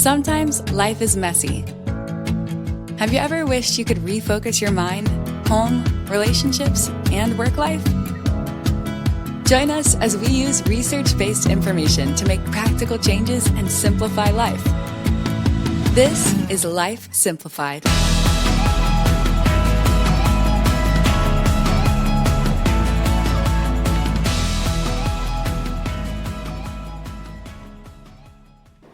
Sometimes life is messy. Have you ever wished you could refocus your mind, home, relationships, and work life? Join us as we use research-based information to make practical changes and simplify life. This is Life Simplified.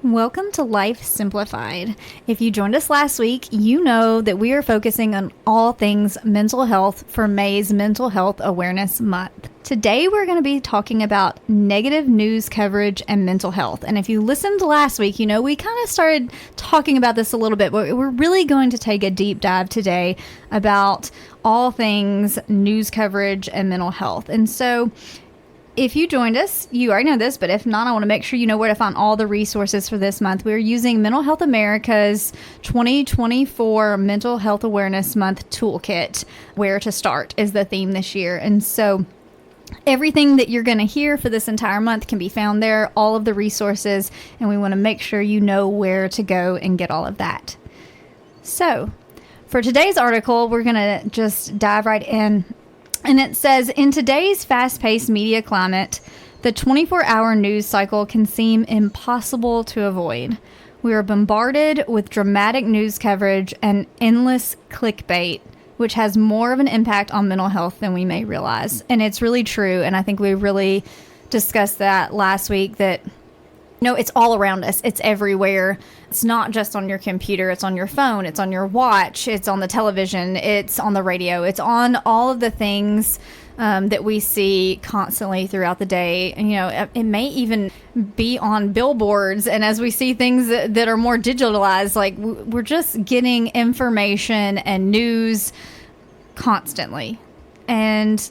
Welcome to Life Simplified. If you joined us last week, you know that we are focusing on all things mental health for May's Mental Health Awareness Month. Today, we're going to be talking about negative news coverage and mental health. And if you listened last week, you know we kind of started talking about this a little bit, but we're really going to take a deep dive today about all things news coverage and mental health. And so, if you joined us, you already know this, but if not, I want to make sure you know where to find all the resources for this month. We're using Mental Health America's 2024 Mental Health Awareness Month Toolkit. Where to start is the theme this year. And so everything that you're going to hear for this entire month can be found there, all of the resources, and we want to make sure you know where to go and get all of that. So for today's article, we're going to just dive right in. And it says, in today's fast-paced media climate, the 24-hour news cycle can seem impossible to avoid. We are bombarded with dramatic news coverage and endless clickbait, which has more of an impact on mental health than we may realize. And it's really true, and I think we really discussed that last week, that no, it's all around us. It's everywhere. It's not just on your computer. It's on your phone. It's on your watch. It's on the television. It's on the radio. It's on all of the things that we see constantly throughout the day. And, you know, it may even be on billboards. And as we see things that are more digitalized, like we're just getting information and news constantly. And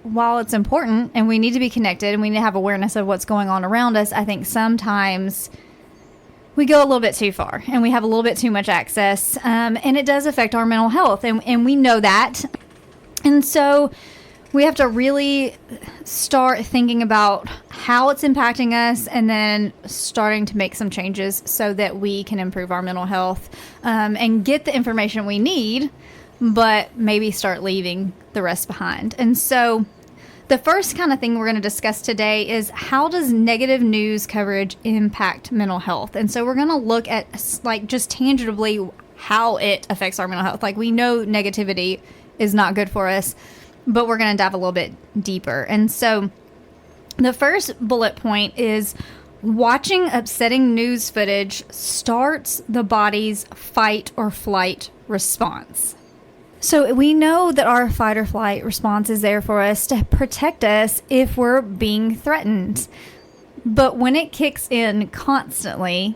while it's important and we need to be connected and we need to have awareness of what's going on around us, I think sometimes we go a little bit too far and we have a little bit too much access, and it does affect our mental health, and we know that. And so we have to really start thinking about how it's impacting us and then starting to make some changes so that we can improve our mental health and get the information we need, but maybe start leaving the rest behind. And so the first kind of thing we're going to discuss today is, how does negative news coverage impact mental health? And so we're going to look at, like, just tangibly how it affects our mental health. Like, we know negativity is not good for us, but we're going to dive a little bit deeper. And so the first bullet point is, watching upsetting news footage starts the body's fight or flight response. So we know that our fight or flight response is there for us to protect us if we're being threatened. But when it kicks in constantly,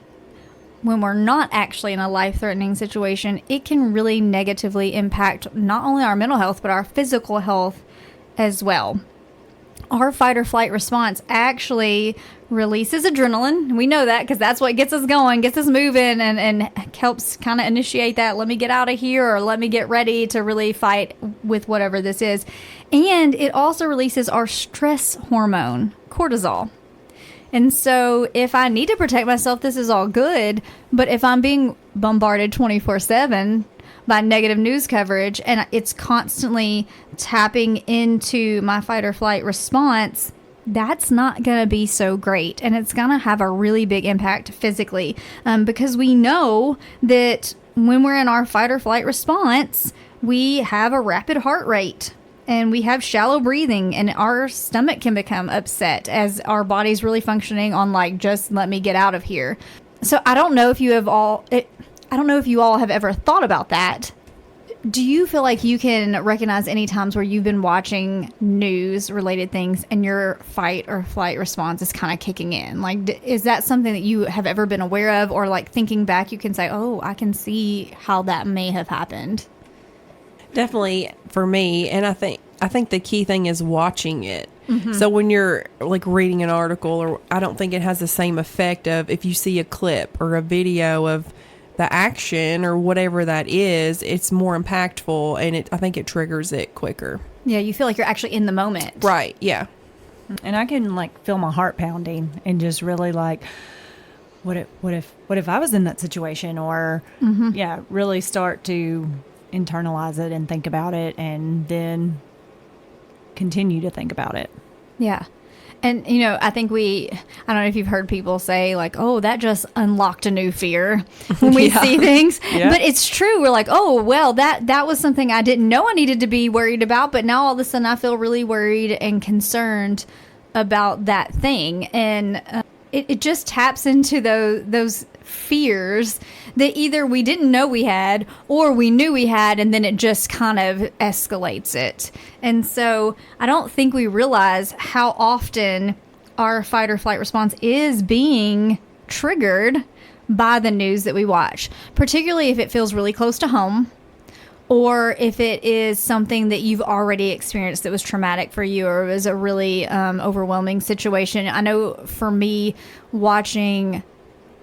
when we're not actually in a life-threatening situation, it can really negatively impact not only our mental health, but our physical health as well. Our fight or flight response actually releases adrenaline. We know that because that's what gets us going, gets us moving, and helps kind of initiate that, let me get out of here, or let me get ready to really fight with whatever this is. And it also releases our stress hormone, cortisol. And so if I need to protect myself, this is all good. But if I'm being bombarded 24/7 by negative news coverage and it's constantly tapping into my fight or flight response, that's not going to be so great. And it's going to have a really big impact physically, because we know that when we're in our fight or flight response, we have a rapid heart rate and we have shallow breathing, and our stomach can become upset as our body's really functioning on, like, just let me get out of here. So I don't know if you all have ever thought about that. Do you feel like you can recognize any times where you've been watching news related things and your fight or flight response is kind of kicking in? Like, is that something that you have ever been aware of, or, like, thinking back, you can say, oh, I can see how that may have happened? Definitely for me. And I think the key thing is watching it. Mm-hmm. So when you're, like, reading an article, or I don't think it has the same effect of if you see a clip or a video of the action or whatever that is, it's more impactful, and I think it triggers it quicker. Yeah, you feel like you're actually in the moment. Right, yeah. And I can, like, feel my heart pounding and just really, like, what if I was in that situation? Or yeah, really start to internalize it and think about it, and then continue to think about it. Yeah. And, I think I don't know if you've heard people say like, oh, that just unlocked a new fear when we see things. Yeah. But it's true. We're like, oh, well, that was something I didn't know I needed to be worried about. But now all of a sudden I feel really worried and concerned about that thing. And it just taps into those fears that either we didn't know we had or we knew we had, and then it just kind of escalates it. And so I don't think we realize how often our fight or flight response is being triggered by the news that we watch, particularly if it feels really close to home, or if it is something that you've already experienced that was traumatic for you, or it was a really overwhelming situation. I know for me, watching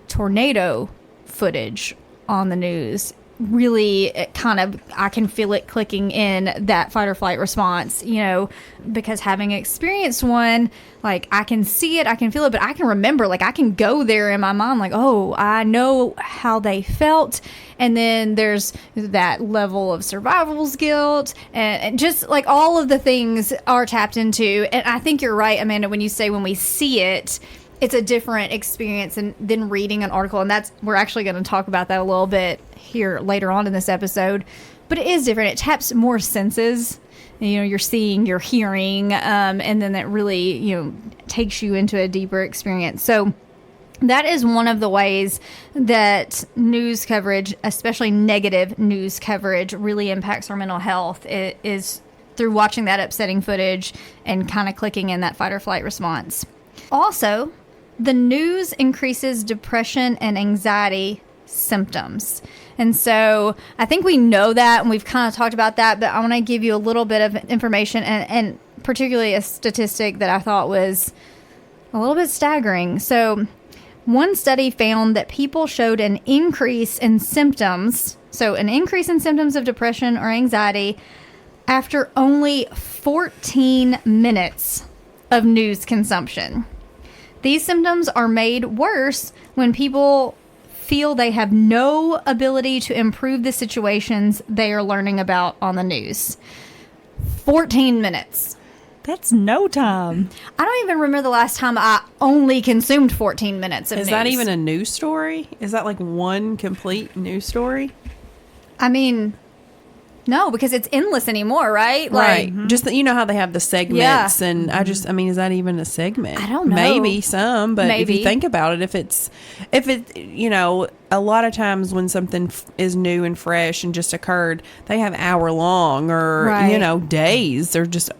tornado footage on the news, really I can feel it clicking in, that fight or flight response, because having experienced one, like I can see it, I can feel it, but I can remember, like I can go there in my mind, like, oh, I know how they felt. And then there's that level of survival's guilt, and just like all of the things are tapped into. And I think you're right, Amanda, when you say when we see it, it's a different experience than reading an article. And we're actually going to talk about that a little bit here later on in this episode. But it is different. It taps more senses. You're seeing, you're hearing, and then that really, takes you into a deeper experience. So that is one of the ways that news coverage, especially negative news coverage, really impacts our mental health. It is through watching that upsetting footage and kind of clicking in that fight or flight response. Also, the news increases depression and anxiety symptoms. And so I think we know that, and we've kind of talked about that, but I want to give you a little bit of information, and particularly a statistic that I thought was a little bit staggering. So one study found that people showed an increase in symptoms, of depression or anxiety after only 14 minutes of news consumption. These symptoms are made worse when people feel they have no ability to improve the situations they are learning about on the news. 14 minutes. That's no time. I don't even remember the last time I only consumed 14 minutes of news. Is that even a news story? Is that like one complete news story? I mean, no, because it's endless anymore, right? Right. Just that, how they have the segments, and is that even a segment? I don't know. Maybe some, but if Maybe. you think about it, if it, a lot of times when something is new and fresh and just occurred, they have hour long or, Right. days. They're just,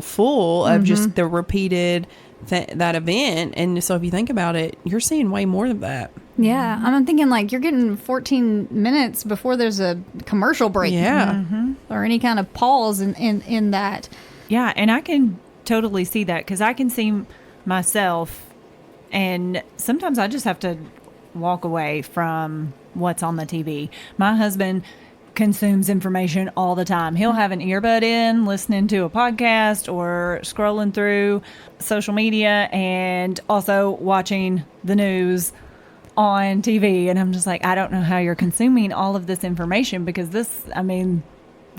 full of just the repeated that event. And so if you think about it, you're seeing way more of that. Yeah, I'm thinking like you're getting 14 minutes before there's a commercial break. Yeah. Or any kind of pause in that. Yeah, and I can totally see that, because I can see myself, and sometimes I just have to walk away from what's on the TV. My husband consumes information all the time. He'll have an earbud in, listening to a podcast or scrolling through social media, and also watching the news on TV. And I'm just like, I don't know how you're consuming all of this information, because this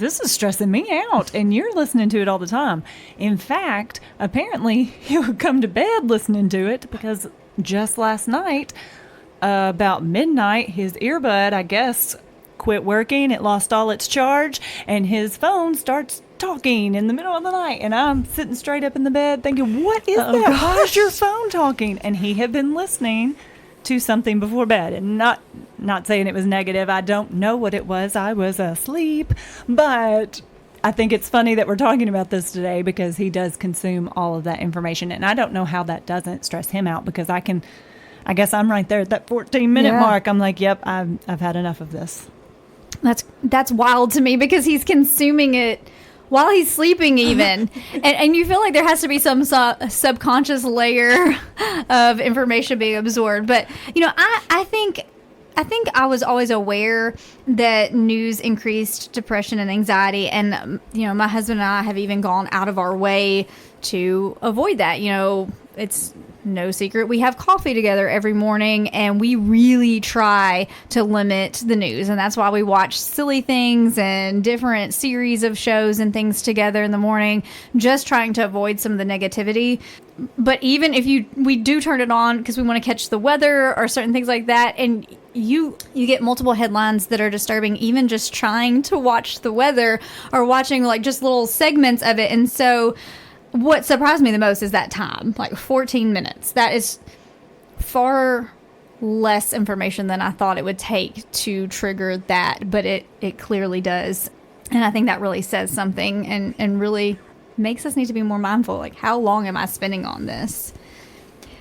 is stressing me out, and you're listening to it all the time. In fact, apparently he would come to bed listening to it, because just last night, about midnight, his earbud, I guess, quit working. It lost all its charge, and his phone starts talking in the middle of the night. And I'm sitting straight up in the bed thinking, what is that? gosh. Why is your phone talking? And he had been listening to something before bed, and not saying it was negative. I don't know what it was. I was asleep. But I think it's funny that we're talking about this today, because he does consume all of that information. And I don't know how that doesn't stress him out, because I guess I'm right there at that 14-minute mark. I'm like, yep, I've had enough of this. That's wild to me, because he's consuming it while he's sleeping even. and you feel like there has to be some subconscious layer of information being absorbed. But, I think I was always aware that news increased depression and anxiety. And, my husband and I have even gone out of our way to avoid that. It's no secret, we have coffee together every morning, and we really try to limit the news. And that's why we watch silly things and different series of shows and things together in the morning, just trying to avoid some of the negativity. But even if we do turn it on because we want to catch the weather or certain things like that, and you get multiple headlines that are disturbing, even just trying to watch the weather or watching like just little segments of it. And so what surprised me the most is that time, like 14 minutes. That is far less information than I thought it would take to trigger that, but it clearly does. And I think that really says something and really makes us need to be more mindful. Like, how long am I spending on this?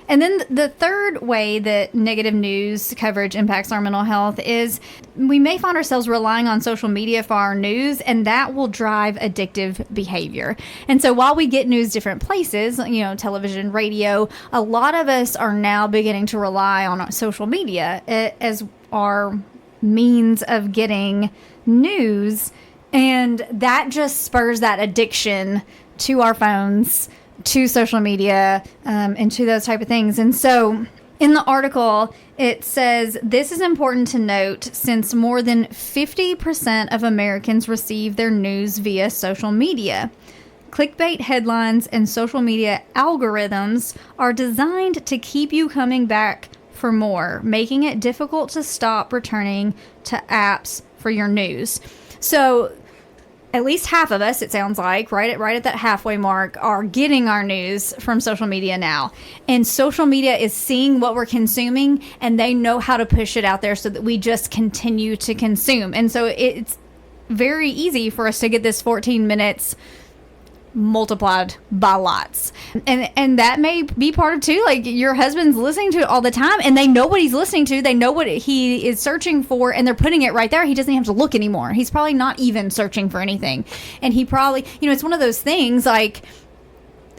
And then the third way that negative news coverage impacts our mental health is we may find ourselves relying on social media for our news, and that will drive addictive behavior. And so while we get news different places, television, radio, a lot of us are now beginning to rely on social media as our means of getting news. And that just spurs that addiction to our phones, to social media, and to those type of things. And so in the article, it says, this is important to note since more than 50% of Americans receive their news via social media. Clickbait headlines and social media algorithms are designed to keep you coming back for more, making it difficult to stop returning to apps for your news. So at least half of us, it sounds like, right at that halfway mark, are getting our news from social media now. And social media is seeing what we're consuming, and they know how to push it out there so that we just continue to consume. And so it's very easy for us to get this 14 minutes multiplied by lots. And that may be part of too, like your husband's listening to it all the time, and they know what he's listening to, they know what he is searching for, and they're putting it right there. He doesn't have to look anymore. He's probably not even searching for anything. And he probably, it's one of those things, like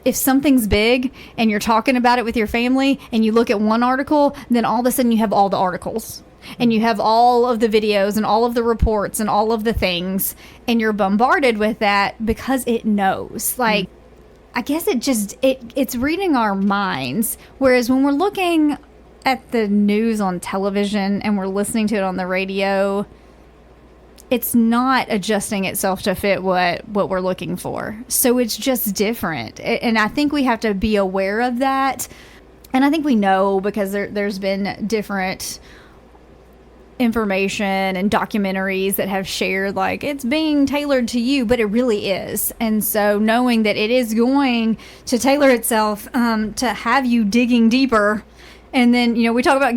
if something's big and you're talking about it with your family and you look at one article, then all of a sudden you have all the articles. And you have all of the videos and all of the reports and all of the things, and you're bombarded with that because it knows. Like, I guess it's reading our minds. Whereas when we're looking at the news on television and we're listening to it on the radio, it's not adjusting itself to fit what we're looking for. So it's just different. And I think we have to be aware of that. And I think we know because there's been different information and documentaries that have shared like it's being tailored to you, but it really is. And so knowing that it is going to tailor itself to have you digging deeper. And then we talk about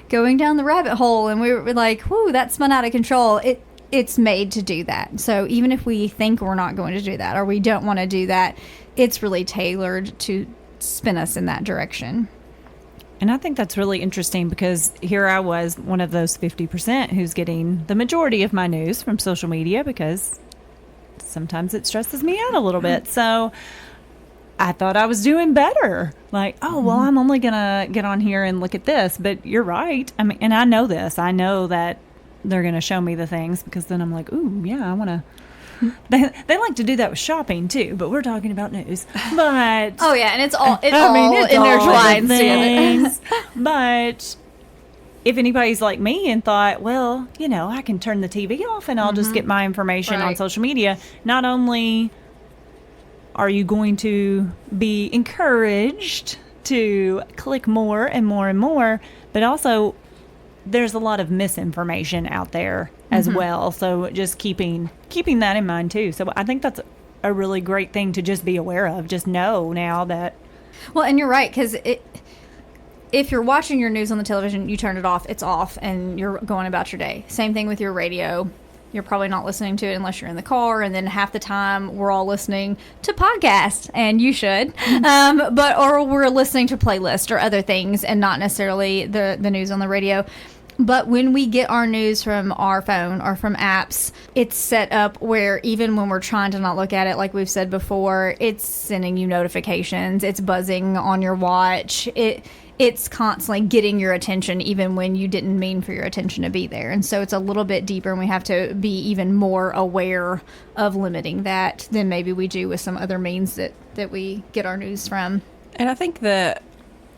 going down the rabbit hole, and we're like, whoo, that spun out of control. It's made to do that. So even if we think we're not going to do that or we don't want to do that, it's really tailored to spin us in that direction. And I think that's really interesting because here I was, one of those 50% who's getting the majority of my news from social media, because sometimes it stresses me out a little bit. So I thought I was doing better. Like, oh, well, I'm only going to get on here and look at this. But you're right. I mean, and I know this. I know that they're going to show me the things, because then I'm like, ooh, yeah, I want to. They like to do that with shopping too, but we're talking about news. But oh yeah, and it's all intertwined together. But if anybody's like me and thought, well, I can turn the TV off and I'll just get my information on social media, not only are you going to be encouraged to click more and more and more, but also there's a lot of misinformation out there as well. So just keeping that in mind too. So I think that's a really great thing to just be aware of. Just know now that. Well, and you're right, because if you're watching your news on the television, you turn it off, it's off, and you're going about your day. Same thing with your radio. You're probably not listening to it unless you're in the car, and then half the time we're all listening to podcasts, and you should. Or we're listening to playlists or other things, and not necessarily the news on the radio. But when we get our news from our phone or from apps, it's set up where even when we're trying to not look at it, like we've said before, it's sending you notifications, it's buzzing on your watch, it's constantly getting your attention even when you didn't mean for your attention to be there. And so it's a little bit deeper, and we have to be even more aware of limiting that than maybe we do with some other means that we get our news from. And I think that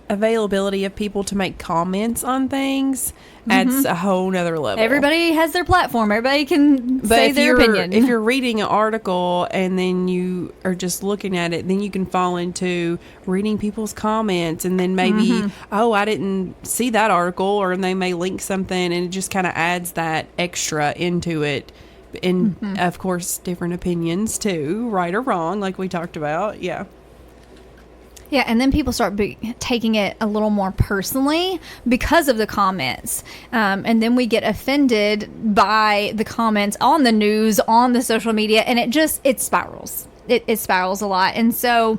availability of people to make comments on things adds a whole nother level. Everybody has their platform. Everybody can say their opinion. If you're reading an article and then you are just looking at it, then you can fall into reading people's comments, and then maybe, oh, I didn't see that article, or they may link something, and it just kind of adds that extra into it. And of course, different opinions too, right or wrong, like we talked about. Yeah. Yeah, and then people start taking it a little more personally because of the comments. And then we get offended by the comments on the news, on the social media, and it spirals. It spirals a lot. And so,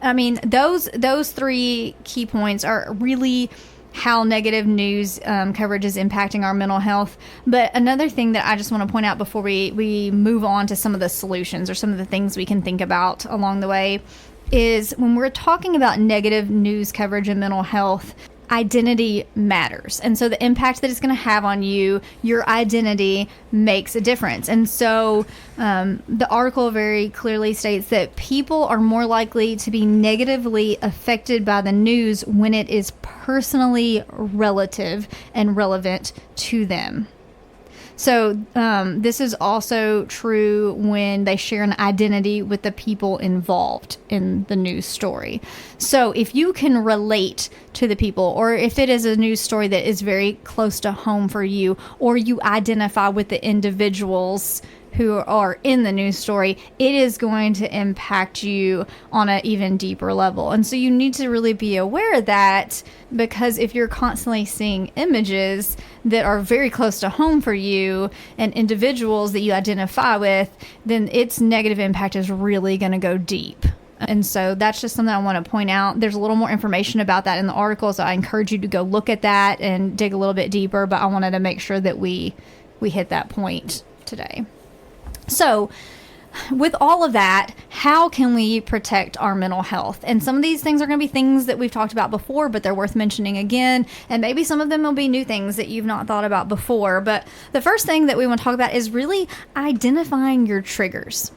I mean, those three key points are really how negative news coverage is impacting our mental health. But another thing that I just want to point out before we move on to some of the solutions or some of the things we can think about along the way is when we're talking about negative news coverage and mental health, identity matters. And so the impact that it's going to have on you, your identity makes a difference. And so the article very clearly states that people are more likely to be negatively affected by the news when it is personally relative and relevant to them. So this is also true when they share an identity with the people involved in the news story. So if you can relate to the people, or if it is a news story that is very close to home for you, or you identify with the individuals who are in the news story, it is going to impact you on an even deeper level. And so you need to really be aware of that, because if you're constantly seeing images that are very close to home for you and individuals that you identify with, then its negative impact is really going to go deep. And so that's just something I want to point out. There's a little more information about that in the article, so I encourage you to go look at that and dig a little bit deeper, but I wanted to make sure that we hit that point today. So with all of that, how can we protect our mental health? And some of these things are going to be things that we've talked about before, but they're worth mentioning again. And maybe some of them will be new things that you've not thought about before. But the first thing that we want to talk about is really identifying your triggers.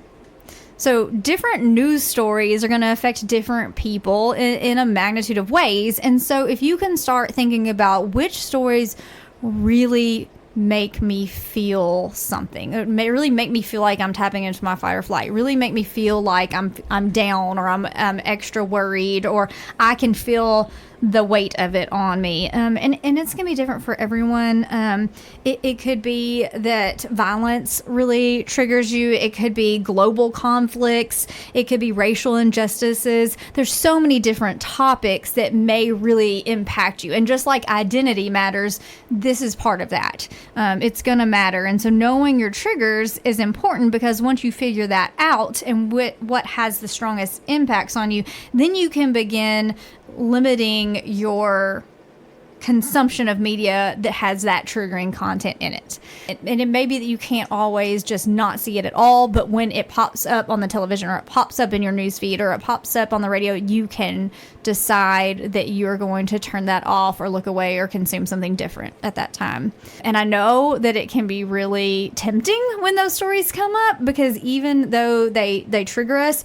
So different news stories are going to affect different people in a magnitude of ways. And so if you can start thinking about which stories really make me feel something. It may really make me feel like I'm tapping into my fight or flight. Really make me feel like I'm down, or I'm extra worried, or I can feel the weight of it on me. And it's going to be different for everyone. It could be that violence really triggers you. It could be global conflicts. It could be racial injustices. There's so many different topics that may really impact you. And just like identity matters, this is part of that. It's going to matter. And so knowing your triggers is important, because once you figure that out and what has the strongest impacts on you, then you can begin limiting your consumption of media that has that triggering content in it. And it may be that you can't always just not see it at all, but when it pops up on the television, or it pops up in your newsfeed, or it pops up on the radio, you can decide that you're going to turn that off or look away or consume something different at that time. And I know that it can be really tempting when those stories come up, because even though they trigger us,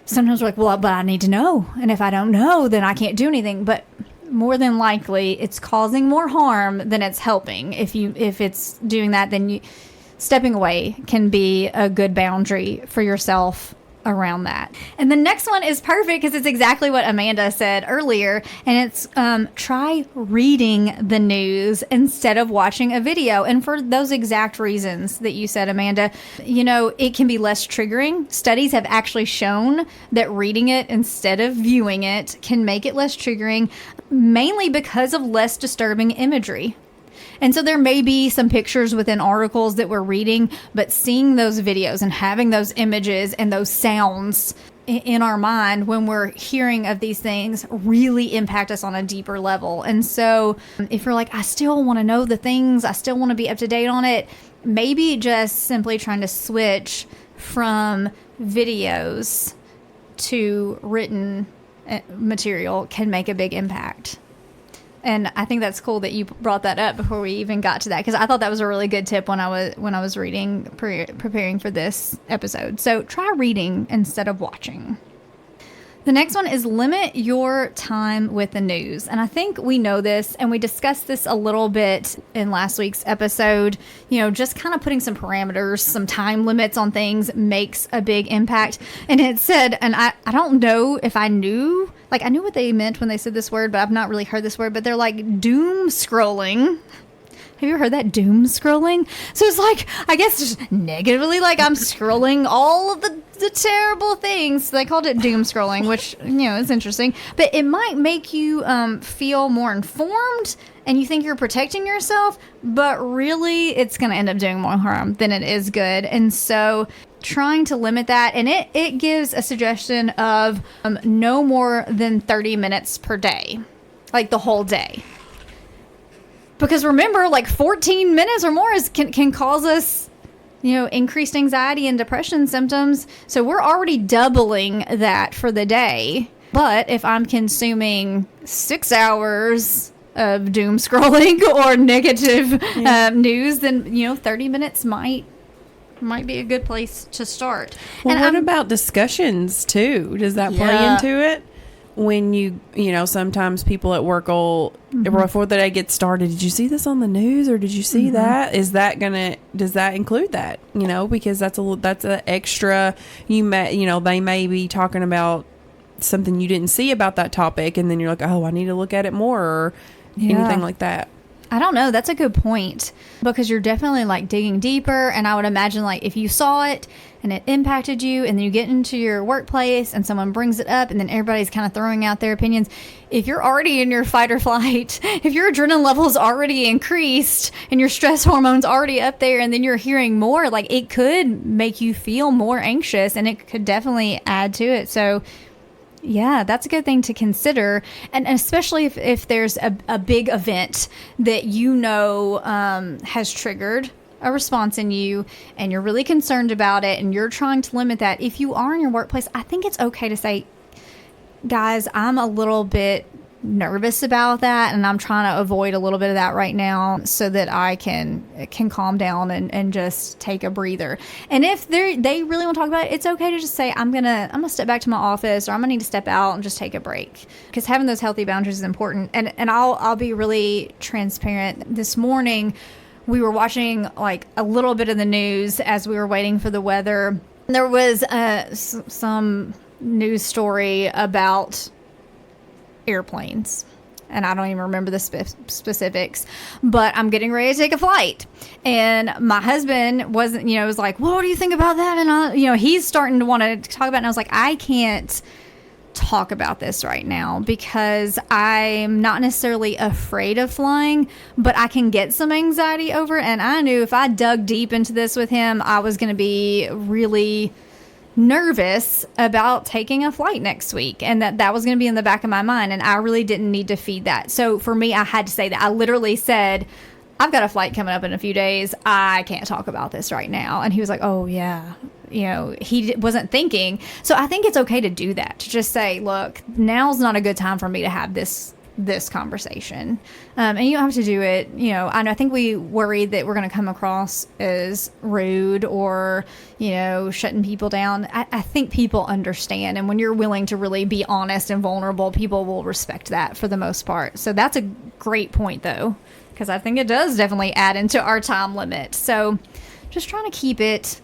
sometimes we're like, well, but I need to know. And if I don't know, then I can't do anything. But more than likely, it's causing more harm than it's helping. If it's doing that, then stepping away can be a good boundary for yourself around that. And the next one is perfect, because it's exactly what Amanda said earlier, and it's try reading the news instead of watching a video. And for those exact reasons that you said, Amanda, it can be less triggering. Studies have actually shown that reading it instead of viewing it can make it less triggering, mainly because of less disturbing imagery. And so there may be some pictures within articles that we're reading, but seeing those videos and having those images and those sounds in our mind when we're hearing of these things really impact us on a deeper level. And so if you're like, I still want to know the things, I still want to be up to date on it, maybe just simply trying to switch from videos to written material can make a big impact. And I think that's cool that you brought that up before we even got to that, because I thought that was a really good tip when I was reading, preparing for this episode. So try reading instead of watching. The next one is limit your time with the news. And I think we know this, and we discussed this a little bit in last week's episode. Just kind of putting some parameters, some time limits on things makes a big impact. And it said, and I don't know if I knew what they meant when they said this word, but I've not really heard this word, but they're like doom scrolling. Have you ever heard that, doom scrolling? So it's like, I guess just negatively, like I'm scrolling all of the terrible things. They called it doom scrolling, which, is interesting. But it might make you feel more informed and you think you're protecting yourself, but really it's going to end up doing more harm than it is good. And so trying to limit that, and it gives a suggestion of no more than 30 minutes per day, like the whole day. Because remember, like 14 minutes or more can cause us, increased anxiety and depression symptoms. So we're already doubling that for the day. But if I'm consuming 6 hours of doom scrolling or negative news, then, 30 minutes might be a good place to start. Well, and what about discussions too? Does that play into it? When sometimes people at work will, before the day gets started, did you see this on the news or did you see that? Does that include that? Because that's an extra, they may be talking about something you didn't see about that topic. And then you're like, oh, I need to look at it more or anything like that. I don't know. That's a good point because you're definitely like digging deeper. And I would imagine like if you saw it and it impacted you and then you get into your workplace and someone brings it up and then everybody's kind of throwing out their opinions. If you're already in your fight or flight, if your adrenaline level's already increased and your stress hormones already up there and then you're hearing more, like it could make you feel more anxious and it could definitely add to it. So yeah, that's a good thing to consider. And especially if there's a big event that has triggered a response in you and you're really concerned about it and you're trying to limit that. If you are in your workplace, I think it's okay to say, guys, I'm a little bit nervous about that and I'm trying to avoid a little bit of that right now so that I can calm down and just take a breather. And if they really want to talk about it, it's okay to just say I'm gonna step back to my office or I'm gonna need to step out and just take a break, because having those healthy boundaries is important. And I'll be really transparent. This morning we were watching like a little bit of the news as we were waiting for the weather. There was some news story about airplanes, and I don't even remember the specifics, but I'm getting ready to take a flight and my husband was like, well, what do you think about that? And he's starting to want to talk about it, and I was like, I can't talk about this right now because I'm not necessarily afraid of flying, but I can get some anxiety over it. And I knew if I dug deep into this with him, I was going to be really nervous about taking a flight next week, and that was going to be in the back of my mind, and I really didn't need to feed that. So for me, I had to say that. I literally said, I've got a flight coming up in a few days. I can't talk about this right now. And he was like, oh yeah. He wasn't thinking. So I think it's okay to do that, to just say, look, now's not a good time for me to have this conversation. And you don't have to do it. I think we worry that we're going to come across as rude or, shutting people down. I think people understand. And when you're willing to really be honest and vulnerable, people will respect that for the most part. So that's a great point though, because I think it does definitely add into our time limit. So just trying to keep it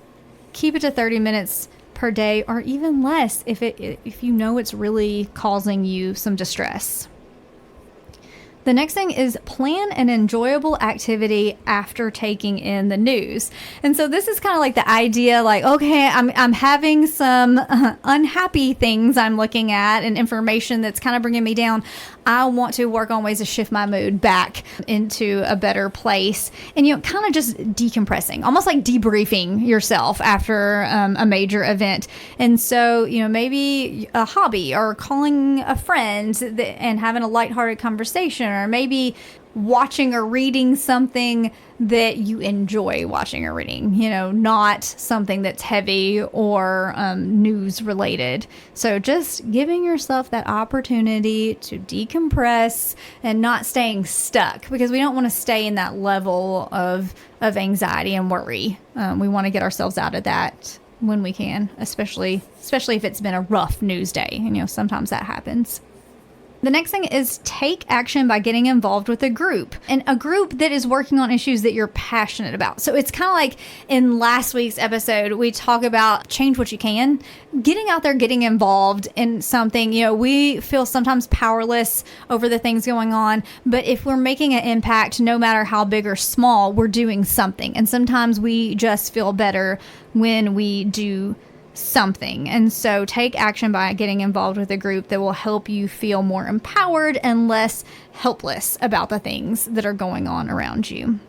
to 30 minutes per day or even less if it's really causing you some distress. The next thing is plan an enjoyable activity after taking in the news. And so this is kind of like the idea, like, okay, I'm having some unhappy things I'm looking at and information that's kind of bringing me down. I want to work on ways to shift my mood back into a better place. And, kind of just decompressing, almost like debriefing yourself after a major event. And so, maybe a hobby or calling a friend and having a lighthearted conversation, or maybe watching or reading something that you enjoy watching or reading, not something that's heavy or news related. So just giving yourself that opportunity to decompress and not staying stuck, because we don't want to stay in that level of anxiety and worry. We want to get ourselves out of that when we can, especially if it's been a rough news day. Sometimes that happens. The next thing is take action by getting involved with a group, and a group that is working on issues that you're passionate about. So it's kind of like in last week's episode, we talk about change what you can, getting out there, getting involved in something. We feel sometimes powerless over the things going on, but if we're making an impact, no matter how big or small, we're doing something. And sometimes we just feel better when we do something. And so take action by getting involved with a group that will help you feel more empowered and less helpless about the things that are going on around you.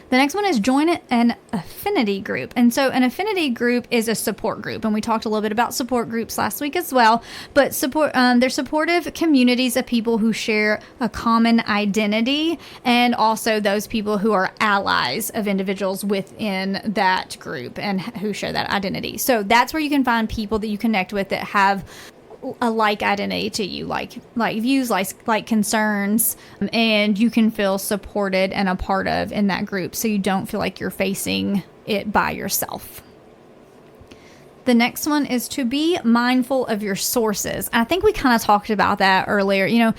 The next one is join an affinity group. And so an affinity group is a support group. And we talked a little bit about support groups last week as well. But they're supportive communities of people who share a common identity, and also those people who are allies of individuals within that group and who share that identity. So that's where you can find people that you connect with that have a like identity to you, like views, like concerns, and you can feel supported and a part of in that group, so you don't feel like you're facing it by yourself. The next one is to be mindful of your sources. I think we kind of talked about that earlier.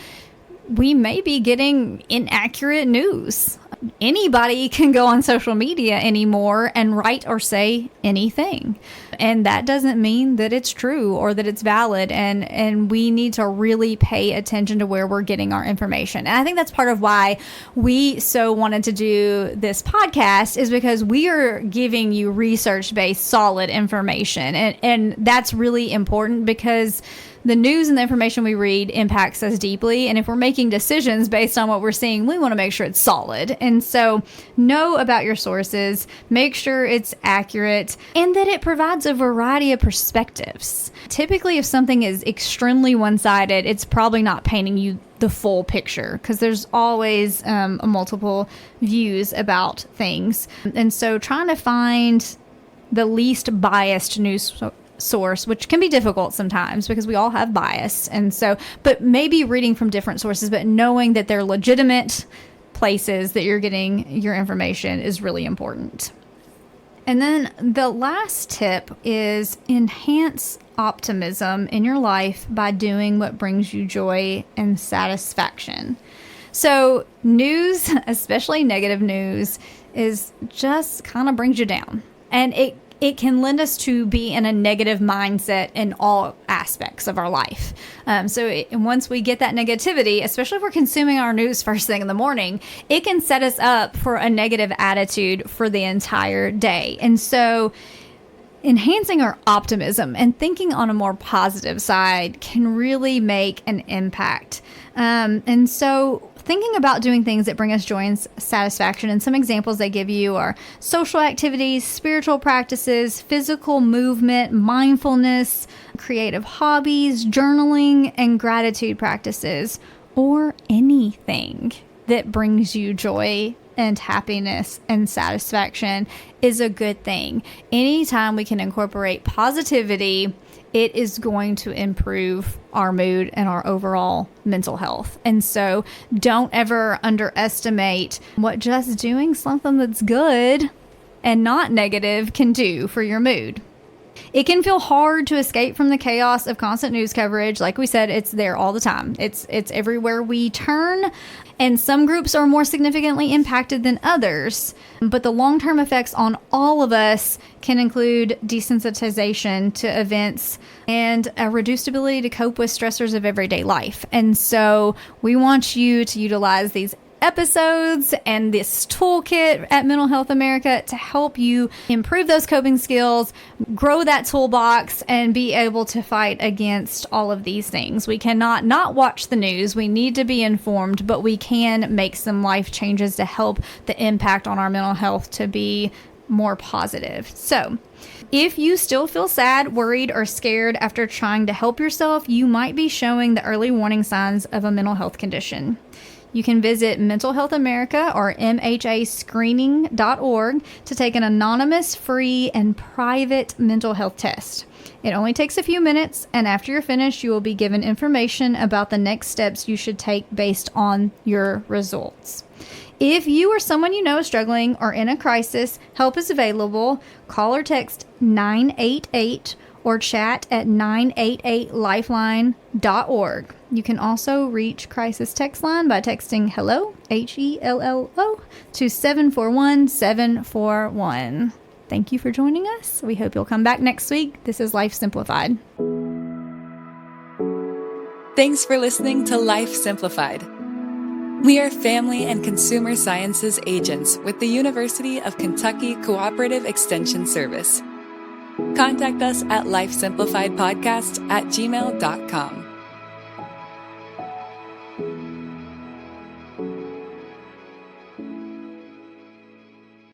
We may be getting inaccurate news. Anybody can go on social media anymore and write or say anything. And that doesn't mean that it's true or that it's valid. And we need to really pay attention to where we're getting our information. And I think that's part of why we so wanted to do this podcast, is because we are giving you research-based, solid information. And that's really important, because the news and the information we read impacts us deeply. And if we're making decisions based on what we're seeing, we want to make sure it's solid. And so know about your sources, make sure it's accurate, and that it provides a variety of perspectives. Typically, if something is extremely one-sided, it's probably not painting you the full picture, because there's always multiple views about things. And so trying to find the least biased news source, which can be difficult sometimes because we all have bias. And so, but maybe reading from different sources, but knowing that they're legitimate places that you're getting your information is really important. And then the last tip is enhance optimism in your life by doing what brings you joy and satisfaction. So news, especially negative news, is just kind of brings you down. And it can lend us to be in a negative mindset in all aspects of our life. Once we get that negativity, especially if we're consuming our news first thing in the morning, it can set us up for a negative attitude for the entire day. And so enhancing our optimism and thinking on a more positive side can really make an impact. And so thinking about doing things that bring us joy and satisfaction, and some examples they give you are social activities, spiritual practices, physical movement, mindfulness, creative hobbies, journaling, and gratitude practices, or anything that brings you joy and happiness and satisfaction is a good thing. Anytime we can incorporate positivity, it is going to improve our mood and our overall mental health. And so don't ever underestimate what just doing something that's good and not negative can do for your mood. It can feel hard to escape from the chaos of constant news coverage. Like we said, it's there all the time. It's everywhere we turn, and some groups are more significantly impacted than others. But the long-term effects on all of us can include desensitization to events and a reduced ability to cope with stressors of everyday life. And so we want you to utilize these episodes and this toolkit at Mental Health America to help you improve those coping skills, grow that toolbox, and be able to fight against all of these things. We cannot not watch the news. We need to be informed, but we can make some life changes to help the impact on our mental health to be more positive. So if you still feel sad, worried, or scared after trying to help yourself, you might be showing the early warning signs of a mental health condition. You can visit Mental Health America or MHAscreening.org to take an anonymous, free, and private mental health test. It only takes a few minutes, and after you're finished, you will be given information about the next steps you should take based on your results. If you or someone you know is struggling or in a crisis, help is available. Call or text 988 or chat at 988lifeline.org. You can also reach Crisis Text Line by texting HELLO, HELLO, to 741-741. Thank you for joining us. We hope you'll come back next week. This is Life Simplified. Thanks for listening to Life Simplified. We are family and consumer sciences agents with the University of Kentucky Cooperative Extension Service. Contact us at lifesimplifiedpodcast@gmail.com.